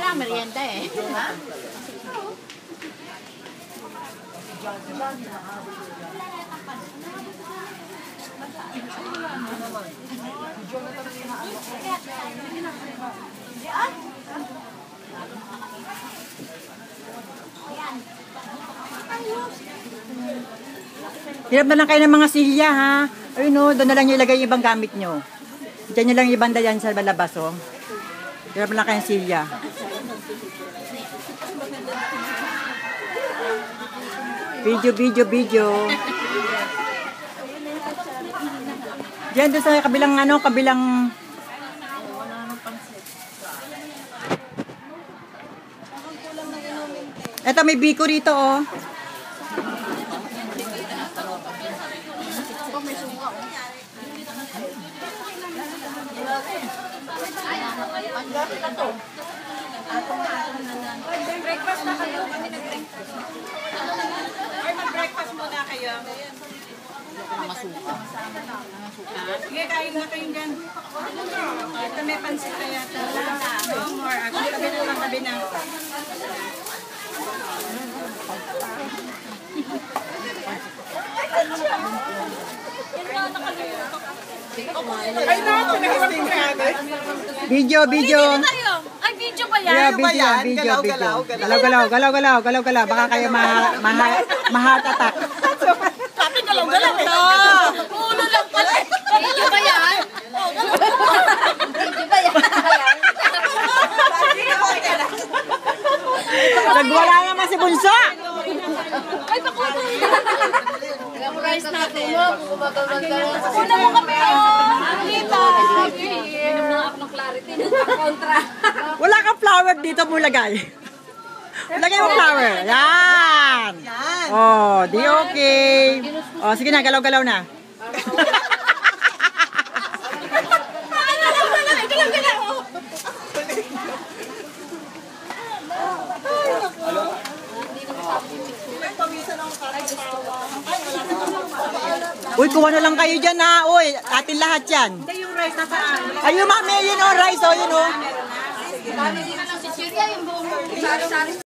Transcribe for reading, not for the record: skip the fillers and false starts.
Wala, merienda eh. Ha? Hirap na lang kayo ng mga silya, ha? Ayun o, doon na lang yung ilagay yung ibang gamit nyo. Diyan nyo lang yung ibanda yan sa labas, oh. Hirap na lang kayong silya. Video. Diyan doon sa kabilang, kabilang... Eto, may biko rito, oh. Breakfast na kayo. Kami nag-breakfast. Or mag-breakfast muna kayo. Masuka. Sige, kain na kayo dyan. Ito may pansit na yata. No more. Ako tabi na. Ay na, pinahawin ka agad. Video. Ay, video ba yan? Yeah, video. Galaw. Baka kayo ma-heart attack. Sabi galaw-galaw. Ulo lang pala. Video ba yan? Video ba yan? Nagwala naman si Bunso. Ay, pakuha. Memorize natin. Una mo kami. Dito. Inom na ako ng clarity. Kontra. Wala kang flower dito mo lagay. Lagay mo flower. Yan. Oh, di okay. Oh, sige na, galaw-galaw na. Uy, kuha na lang kayo dyan, ha. Uy, atin lahat yan. Hindi yung rice na saan. Ayun, mami, yun o, rice o, yun o. Dami din na lang si Chiria yung buong sari-sari.